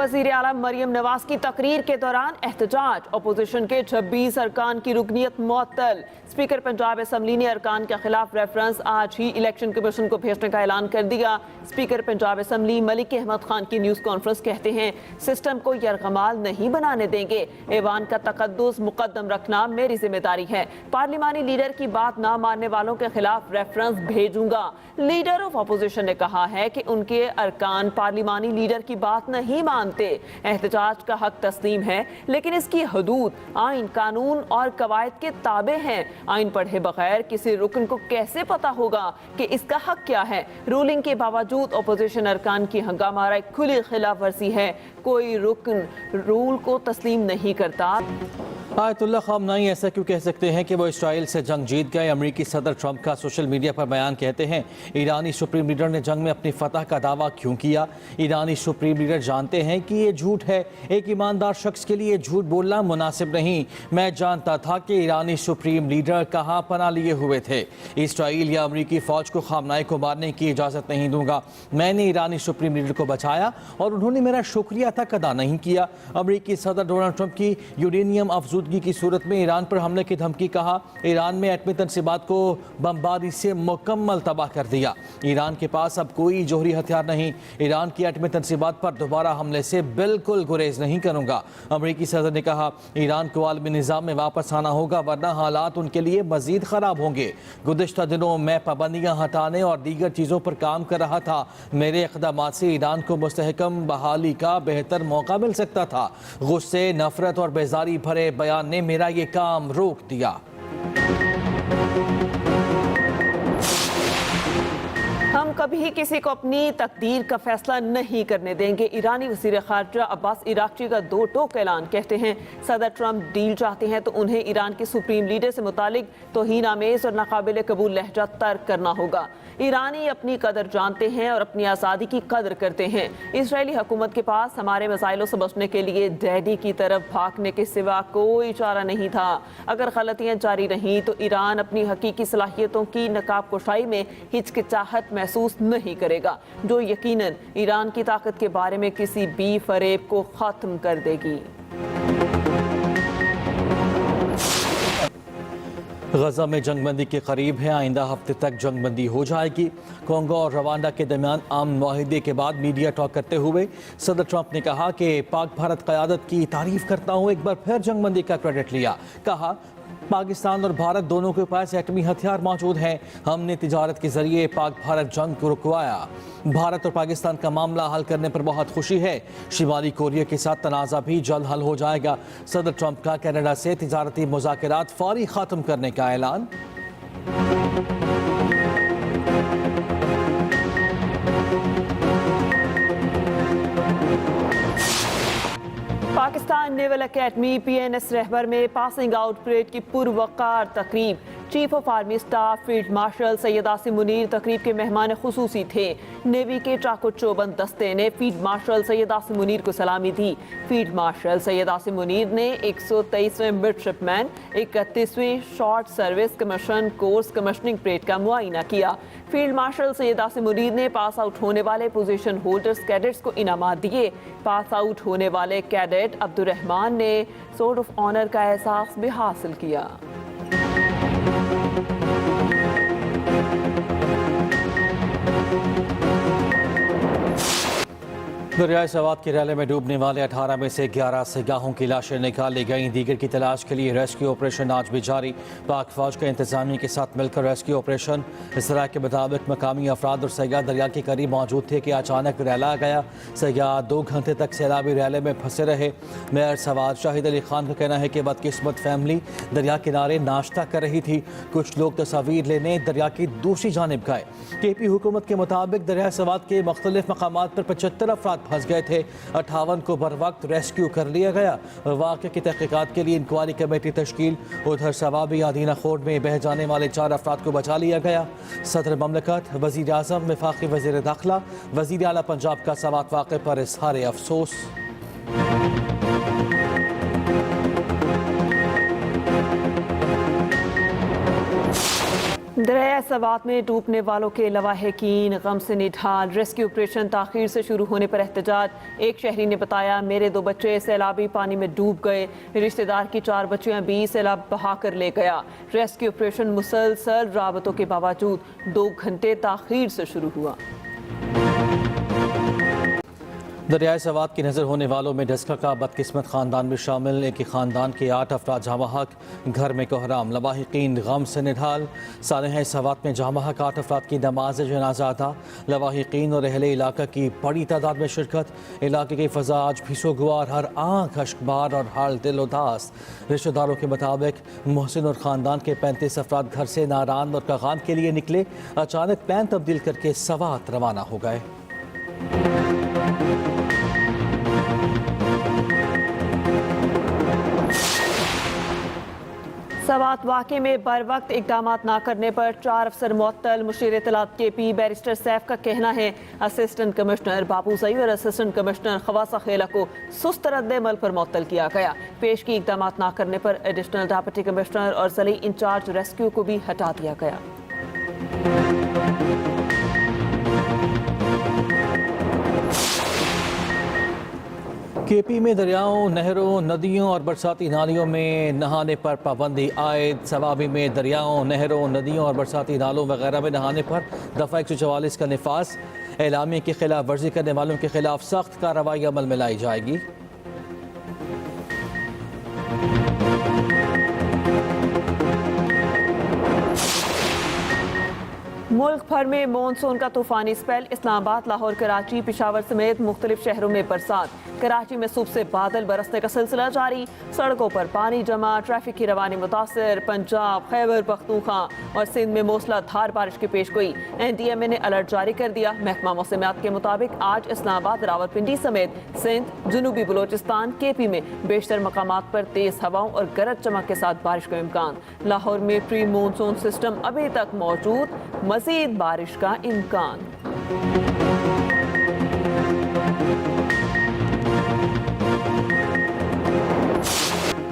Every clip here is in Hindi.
वज़ीर आला मरियम नवाज की तकरीर के दौरान एहतजाज, अपोजिशन के 26 अरकान की रुकनीत मुअत्तल। स्पीकर पंजाब असम्बली ने अरकान के खिलाफ रेफरेंस आज ही इलेक्शन कमीशन को भेजने का ऐलान कर दिया। स्पीकर पंजाब असम्बली मलिक अहमद खान की न्यूज़ कॉन्फ्रेंस कहते हैं, सिस्टम को यरगमाल नहीं बनाने देंगे। ऐवान का तकद्दुस मुकद्दम रखना मेरी जिम्मेदारी है। पार्लिमानी लीडर की बात ना मानने वालों के खिलाफ रेफरेंस भेजूंगा। लीडर ऑफ अपोजिशन ने कहा है कि उनके अरकान पार्लिमानी लीडर की बात नहीं मानते। एहतजाज का हक तस्लीम है, लेकिन इसकी हदूद आइन, कानून और कवायद के ताबे हैं। आइन पढ़े बगैर किसी रुकन को कैसे पता होगा कि इसका हक क्या है? रूलिंग के बावजूद अपोजिशन अरकान की हंगामा खुली खिलाफ वर्जी है। कोई रुकन रूल को तस्लीम नहीं करता। आयतुल्लाह ख़ामनाई ऐसा क्यों कह सकते हैं कि वो इसराइल से जंग जीत गए? अमरीकी सदर ट्रंप का सोशल मीडिया पर बयान कहते हैं, ईरानी सुप्रीम लीडर ने जंग में अपनी फतह का दावा क्यों किया? ईरानी सुप्रीम लीडर जानते हैं कि ये झूठ है। एक ईमानदार शख्स के लिए झूठ बोलना मुनासिब नहीं। मैं जानता था कि ईरानी सुप्रीम लीडर कहाँ पनाह लिए हुए थे। इसराइल या अमरीकी फ़ौज को ख़ामनाई को मारने की इजाज़त नहीं दूंगा। मैंने ईरानी सुप्रीम लीडर को बचाया और उन्होंने मेरा शुक्रिया तक अदा नहीं किया। अमरीकी सदर डोनाल्ड ट्रंप की यूरेनियम अफजूदगी की सूरत में ईरान पर हमले की धमकी। कहा, ईरान में एटमी तनसीबात को बमबारी से मुकम्मल तबाह कर दिया। ईरान के पास अब कोई जोहरी हथियार नहीं। ईरान की एटमी तनसीबात पर दोबारा हमले से बिल्कुल गुरेज नहीं करूंगा। अमरीकी सदर ने कहा, ईरान को आलमी निज़ाम में वापस आना होगा, वरना हालात उनके लिए मजीद ख़राब होंगे। गुज़िश्ता दिनों मैं पाबंदियाँ हटाने और दीगर चीज़ों पर काम कर रहा था। मेरे इक़दामात से ईरान को मुस्तहकम बहाली का बेहतर मौका मिल सकता था। गुस्से, नफरत और बेजारी भरे बयान ने मेरा ये काम रोक दिया। हम कभी किसी को अपनी तकदीर का फैसला नहीं करने देंगे। ईरानी वज़ीर ख़ारजा अब्बास इराक़ची का दो टोक ऐलान। कहते हैं, सदर ट्रंप डील चाहते हैं तो उन्हें ईरान के सुप्रीम लीडर से मुतालिक तौहीन आमेज़ और नाकाबिल कबूल लहजा तर्क करना होगा। ईरानी अपनी कदर जानते हैं और अपनी आज़ादी की कदर करते हैं। इसराइली हुकूमत के पास हमारे मसाइलों से बचने के लिए डैडी की तरफ भागने के सिवा कोई चारा नहीं था। अगर गलतियाँ जारी रहीं तो ईरान अपनी हकीकी सलाहियतों की नकाब कुशाई में हिचकिचाहट महसूस नहीं करेगा, जो यकीनन ईरान की ताकत के बारे में किसी भी फरेब को ख़त्म कर देगी। गजा में जंगबंदी के करीब है। आइंदा हफ्ते तक जंगबंदी हो जाएगी। कोंगो और रवांडा के दरमियान आम मुआहिदे के बाद मीडिया टॉक करते हुए सदर ट्रंप ने कहा कि पाक भारत क़यादत की तारीफ करता हूँ। एक बार फिर जंगबंदी का क्रेडिट लिया। कहा, पाकिस्तान और भारत दोनों के पास एटमी हथियार मौजूद हैं। हमने तिजारत के जरिए पाक भारत जंग को रुकवाया। भारत और पाकिस्तान का मामला हल करने पर बहुत खुशी है। शिमाली कोरिया के साथ तनाज़ा भी जल्द हल हो जाएगा। सदर ट्रंप का कनाडा से तिजारती मुज़ाकरात फौरी ख़त्म करने का ऐलान। पाकिस्तान नेवल अकेडमी PNS रहबर में पासिंग आउट परेड की पुरवकार तकरीब। Chief of army staff field marshal Syed Asim Munir तकरीब के मेहमान खुसूसी थे। नेवी के चाको चौबंद दस्ते ने फील्ड मार्शल सैयद आसिम मुनीर को सलामी दी। फील्ड मार्शल सैयद आसिम मुनीर ने 123वें मिडशिपमैन 31वीं short service commission course commissioning parade का मुआयना किया। फील्ड मार्शल सैयद आसिम मुनीर ने पास आउट होने वाले पोजीशन होल्डर्स कैडेट्स को इनामात दिए। पास आउट होने वाले कैडेट अब्दुर्रहमान ने सोर्ड ऑफ ऑनर का एहसास भी हासिल किया। दरियाई सवात के रैले में डूबने वाले 18 में से 11 सिगाहों की लाशें निकाली गईं। दीगर की तलाश के लिए रेस्क्यू ऑपरेशन आज भी जारी। पाक फौज के इंतजामिया के साथ मिलकर रेस्क्यू ऑपरेशन। इसराइल के मुताबिक मकामी अफराद और सयाह दरिया के करीब मौजूद थे कि अचानक रैला आ गया। सयाह 2 घंटे तक सैलाबी रैले में फंसे रहे। मेयर सवार शाहिद अली खान का कहना है कि बदकिस्मत फैमिली दरिया किनारे नाश्ता कर रही थी। कुछ लोग तस्वीर लेने दरिया की दूसरी जानिब गए। KP हुकूमत के मुताबिक दरिया सवात के मुख्तलिफ मकामात पर 75 अफराद फंस गए थे। 58 को बर वक्त रेस्क्यू कर लिया गया। वाक़े की तहकीकात के लिए इंक्वायरी कमेटी तश्कील। उधर सवाबी आदीना खोड में बह जाने वाले 4 अफराद को बचा लिया गया। सदर ममलकत, वज़ीर आज़म, वफाकी वज़ीर दाखिला, वज़ीर आला पंजाब का सवात वाक़े पर इज़हार अफसोस। दरिया सवात में डूबने वालों के लवाहिकीन गम से निढाल। रेस्क्यू ऑपरेशन ताखीर से शुरू होने पर एहतजाज। एक शहरी ने बताया, मेरे 2 बच्चे सैलाबी पानी में डूब गए, रिश्तेदार की 4 बच्चियां भी सैलाब बहा कर ले गया। रेस्क्यू ऑपरेशन मुसलसल राबतों के बावजूद 2 घंटे ताखीर से शुरू हुआ। दरियाए सवात की नज़र होने वालों में डस्का का बदकिस्मत ख़ानदान भी शामिल। एक ही ख़ानदान के 8 अफराद जामहक, घर में कोहराम, लवाहिकीन गम से निढाल। सानहा सवात में जामहक 8 अफराद की नमाज जनाजा था। लवाहिकीन और अहले इलाका की बड़ी तादाद में शिरकत। इलाके की फ़ज़ा आज भी सोगवार, हर आँख अश्कबार और हाल दिल उदास। रिश्तेदारों के मुताबिक मोहसिन और ख़ानदान के 35 अफराद घर से नारान और कगान के लिए निकले। अचानक प्लान तब्दील करके सवात रवाना हो गए। सवात वाक़े में बर वक्त इकदाम न करने पर 4 अफसर मुअत्तल। मुशीर इत्तलात KP बैरिस्टर सैफ का कहना है, असिस्टेंट कमिश्नर बाबूज़ई और असिस्टेंट कमिश्नर खवासा खेला को सुस्त रद्द-ए-अमल पर मुअत्तल किया गया। पेशगी इकदाम न करने पर एडिशनल डिप्टी कमिश्नर और ज़िले इंचार्ज रेस्क्यू को भी हटा दिया गया। KP में दरियाओं, नहरों, नदियों और बरसाती नालियों में नहाने पर पाबंदी आयद। सवाबी में दरियाओं, नहरों, नदियों और बरसाती नालों वगैरह में नहाने पर दफ़ा 144 का निफास। एलामी की खिलाफ वर्जी करने वालों के खिलाफ सख्त कार्रवाई अमल में लाई जाएगी। मुल्क भर में मानसून का तूफानी स्पेल। इस्लामाबाद, लाहौर, कराची, पेशावर समेत मुख्तलिफ शहरों में बरसात। कराची में सुबह से बादल बरसने का सिलसिला जारी। सड़कों पर पानी जमा, ट्रैफिक की रवानी मुतासर। पंजाब, खैबर पख्तूनख्वा और सिंध में मूसलाधार बारिश की पेशगोई। NDMA ने अलर्ट जारी कर दिया। महकमा मौसमियात के मुताबिक आज इस्लामाबाद, रावलपिंडी समेत सिंध, जनूबी बलोचिस्तान, KP में बेशतर मकामात पर तेज हवाओं और गरज चमक के साथ बारिश का इम्कान। लाहौर में प्री मानसून सिस्टम अभी तक मौजूद, मजीद बारिश का इम्कान।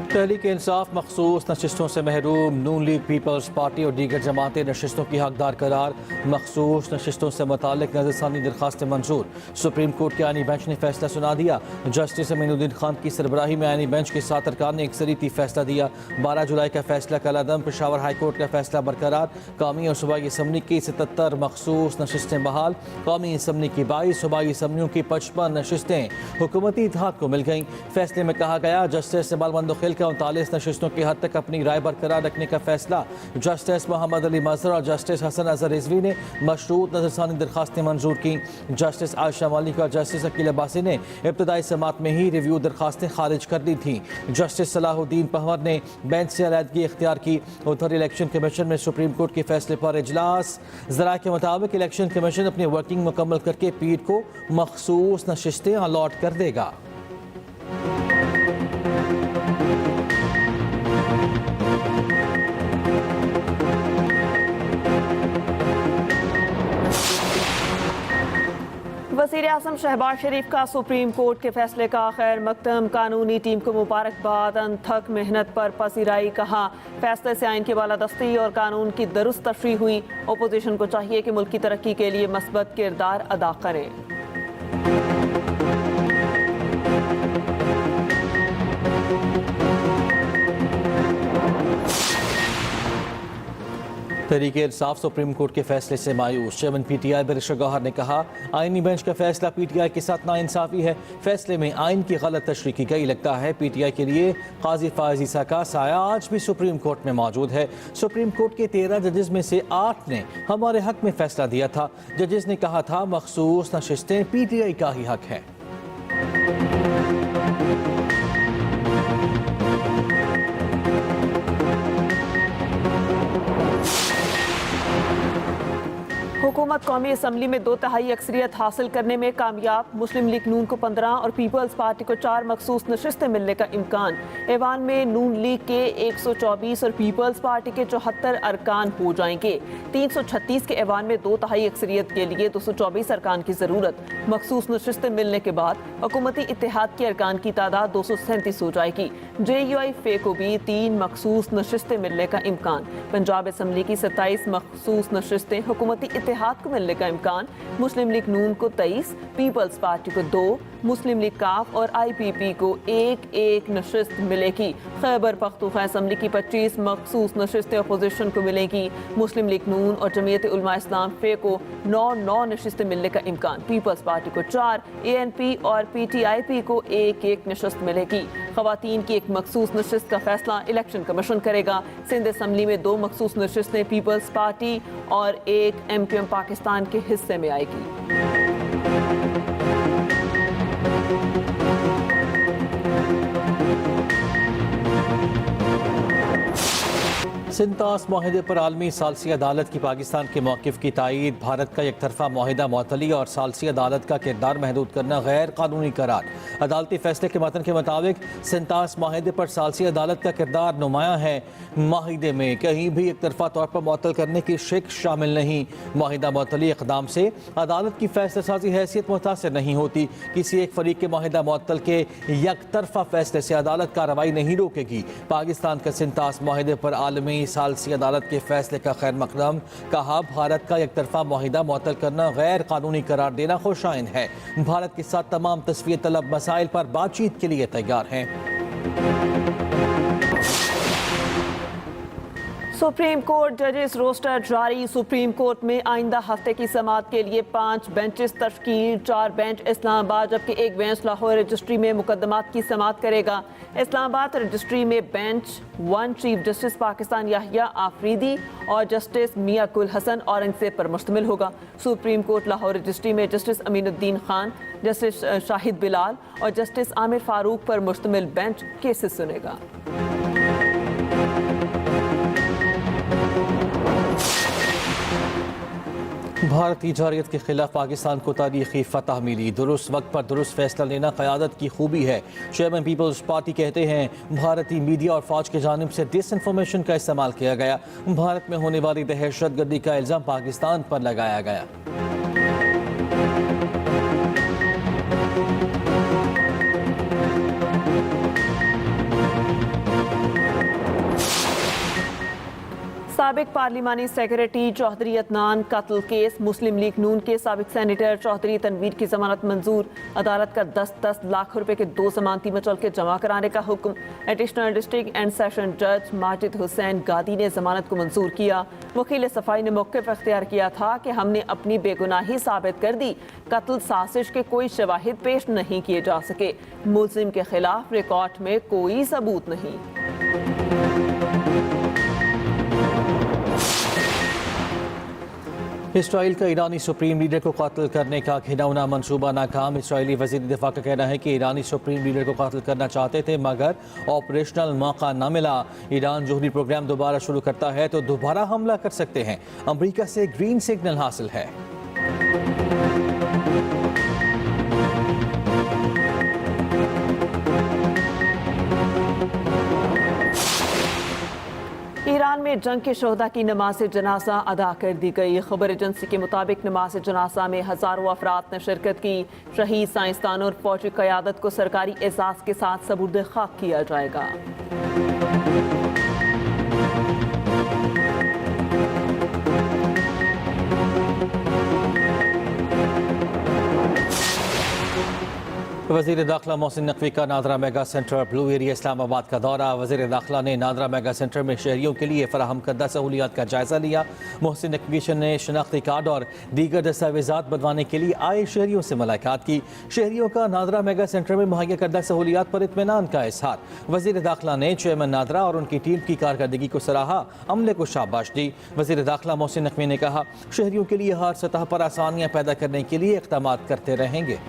तहरीक इंसाफ मखसूस नशिस्तों से महरूम। नून लीग पीपल्स पार्टी और दीगर जमातें नशिस्तों की हकदार करार। मखसूस नशिस्तों से मुतालिक नजरसानी दरखास्तें मंजूर। सुप्रीम कोर्ट के आईनी बेंच ने फैसला सुना दिया। जस्टिस अमीनुद्दीन खान की सरबराही में आईनी बेंच के 7 अरकान ने एकसरीती फैसला दिया। 12 जुलाई का फैसला कलादम। पेशावर हाई कोर्ट का फैसला बरकरार। कौमी और सूबाई असम्बली की 77 मखसूस नशिस्तें बहाल। कौमी असम्बली की 22, सूबाई असम्बलियों की 55 नशिस्तें हुकूमती इत्तेहाद को मिल गईं। फैसले में कहा गया, जस्टिस बालबंदो खिल का 39 नशिस्तों की हद तक अपनी राय बरकरार रखने का फैसला। जस्टिस मोहम्मद अली मजहर और जस्टिस हसन अजहर रिजवी ने मशरूत नजरसानी दरखास्तें मंजूर की। जस्टिस आयशा मालिक और जस्टिस अकील अब्बासी ने इब्तदाई समात में ही रिव्यू दरखास्तें खारिज कर दी थी। जस्टिस सलाहुद्दीन पहवर ने बेंच से अलहदगी इख्तियार की। उधर इलेक्शन कमीशन में सुप्रीम कोर्ट के फैसले पर इजलास। ज़राए के मुताबिक इलेक्शन कमीशन अपनी वर्किंग मुकम्मल करके पीठ को मखसूस नशिस्तें अलॉट कर देगा। वज़ीर आज़म शहबाज शरीफ का सुप्रीम कोर्ट के फैसले का खैर मकदम। कानूनी टीम को मुबारकबाद। अनथक मेहनत पर पसीराई। कहा, फैसले से आइन की बालादस्ती और कानून की दुरुस्त तशरीह हुई। अपोजिशन को चाहिए कि मुल्क की तरक्की के लिए मस्बत किरदार अदा करे। तहरीक इंसाफ सुप्रीम कोर्ट के फैसले से मायूस। चेयरमैन PTI बैरिस्टर गौहर ने कहा, आईनी बेंच का फैसला PTI के साथ नाइंसाफी है। फैसले में आइन की गलत तशरीह की गई। लगता है PTI के लिए काजी फायज ईसा का साया आज भी सुप्रीम कोर्ट में मौजूद है। सुप्रीम कोर्ट के 13 जजेस में से 8 ने हमारे हक में फैसला दिया था। जजेस ने कहा था मखसूस नशिस्तें PTI का ही हक है। हुकूमत कौमी असम्बली में 2/3 अक्सरियत हासिल करने में कामयाब। मुस्लिम लीग नून को 15 और पीपल्स पार्टी को 4 मखसूस नशिस्तें मिलने का इम्कान। ऐवान में नून लीग के 124 और पीपल्स पार्टी के 74 अरकान हो जाएंगे। 336 के ऐवान में 2/3 अक्सरियत के लिए 224 अरकान की ज़रूरत। मखसूस नशिस्तें मिलने के बाद हुकूमती इत्तेहाद के अरकान की तादाद 237 हो जाएगी। JUI फे को भी 3 मखसूस नशिस्तें मिलने का इम्कान। पंजाब असम्बली की 27 मखसूस नशिस्तें हुकूमती इत्तेहाद को मिलने का इम्कान। मुस्लिम लीग नून को 23, पीपल्स पार्टी को 2, मुस्लिम लीग काफ और IPP को 1-1 नशिस्त मिलेगी। खैबर पख्तूनख्वा असम्बली की 25 मखसूस नशिस्तें अपोजिशन को मिलेगी। मुस्लिम लीग नून और जमीयत उलमा इस्लाम फे को 9 नशिस्तें मिलने का इम्कान। पीपल्स पार्टी को 4, ANP और PTIP को 1-1 नशिस्त मिलेगी। खवातीन की 1 मखसूस नशिस्त का फैसला इलेक्शन कमीशन करेगा। सिंध असम्बली में 2 मखसूस नशिस्तें पीपल्स पार्टी और 1 MQM पाकिस्तान के हिस्से में आएगी। सिंतास माहिदे पर आलमी सालसी अदालत की पाकिस्तान के मौक़िफ़ की तायीद। भारत का एक तरफा माहिदा मुअत्तली और सालसी अदालत का किरदार महदूद करना गैर कानूनी करार। अदालती फैसले के मतन के मुताबिक सिंतास माहिदे पर सालसी अदालत का किरदार नुमाया है। माहिदे में कहीं भी एक तरफा तौर पर मुअत्तल करने की शिक शामिल नहीं। माहिदा मुअत्तली इक़दाम से अदालत की फैसला साजी हैसियत मुतासर नहीं होती। किसी एक फरीक के माहिदा मुअत्तल के एक तरफा फैसले से अदालत कार्रवाई नहीं रोकेगी। पाकिस्तान का सिंतास माहिदे पर आलमी सालसी अदालत के फैसले का खैर मकदम। कहा, भारत का एक तरफा माहिदा मुअत्तल करना गैर कानूनी करार देना खुशाइन है। भारत के साथ तमाम तस्वीर तलब मसाइल पर बातचीत के लिए तैयार हैं। सुप्रीम कोर्ट जजेस रोस्टर जारी। सुप्रीम कोर्ट में आइंदा हफ्ते की समाअत के लिए 5 बेंचेस तश्कील। 4 बेंच इस्लामाबाद जबकि 1 बेंच लाहौर रजिस्ट्री में मुकदमात की समाअत करेगा। इस्लामाबाद रजिस्ट्री में bench 1 chief justice Pakistan Yahya Afridi और जस्टिस मियां कुल हसन औरंगजेब पर मुश्तमिल होगा। सुप्रीम कोर्ट लाहौर रजिस्ट्री में जस्टिस अमीनुद्दीन खान, जस्टिस शाहिद बिलाल और जस्टिस आमिर फारूक पर मुश्तमिल बेंच केसेस सुनेगा। भारतीय जारियत के खिलाफ पाकिस्तान को तारीखी फतह मिली। दुरुस्त वक्त पर दुरुस्त फैसला लेना क़यादत की खूबी है। चेयरमैन पीपल्स पार्टी कहते हैं, भारतीय मीडिया और फौज की जानिब से डिसइंफॉर्मेशन का इस्तेमाल किया गया। भारत में होने वाली दहशतगर्दी का इल्ज़ाम पाकिस्तान पर लगाया गया। साबिक पार्लिमानी सेक्रेटरी चौधरी अदनान कत्ल केस। मुस्लिम लीग नून के साबिक सेनेटर चौधरी तनवीर की जमानत मंजूर। अदालत का 10-10 लाख रुपए के 2 जमानती मुचलके जमा कराने का हुक्म। एडिशनल डिस्ट्रिक्ट एंड सेशन जज माजिद हुसैन गादी ने जमानत को मंजूर किया। वकील सफाई ने मौक़िफ़ अख्तियार किया था कि हमने अपनी बेगुनाही साबित कर दी। कत्ल साजिश के कोई शवाहिद पेश नहीं किए जा सके। मुल्ज़िम के खिलाफ रिकॉर्ड में कोई सबूत नहीं। इसराइल का ईरानी सुप्रीम लीडर को कत्ल करने का घिनौना मंसूबा नाकाम। इसराइली वज़ीर दिफा का कहना है कि ईरानी सुप्रीम लीडर को कत्ल करना चाहते थे मगर ऑपरेशनल मौका न मिला। ईरान जोहरी प्रोग्राम दोबारा शुरू करता है तो दोबारा हमला कर सकते हैं। अमरीका से ग्रीन सिग्नल हासिल है। ईरान में जंग के शोहदा की नमाज जनाजा अदा कर दी गई। खबर एजेंसी के मुताबिक नमाज जनाजा में हज़ारों अफराद ने शिरकत की। शहीद साइंसदानों और फौजी क़यादत को सरकारी एजाज़ के साथ सबूर्द खाक किया जाएगा। वज़ीर दाखिला मोहसिन नकवी का NADRA mega centre blue area Islamabad का दौरा। वज़ीर दाखिला ने नादरा मेगा सेंटर में शहरियों के लिए फराहम करदा सहूलियात का जायज़ा लिया। मोहसिन नकवी ने शनाख्ती कार्ड और दीगर दस्तावेज़ात बनवाने के लिए आए शहरियों से मुलाकात की। शहरियों का नादरा मेगा सेंटर में मुहैया करदा सहूलियात पर इत्मीनान का इज़हार। वज़ीर दाखिला ने चेयरमैन नादरा और उनकी टीम की कारकर्दगी को सराहा, अमले को शाबाश दी। वज़ीर दाखिला मोहसिन नकवी ने कहा, शहरियों के लिए हर सतह पर आसानियाँ पैदा करने के लिए इक़दामात करते रहेंगे।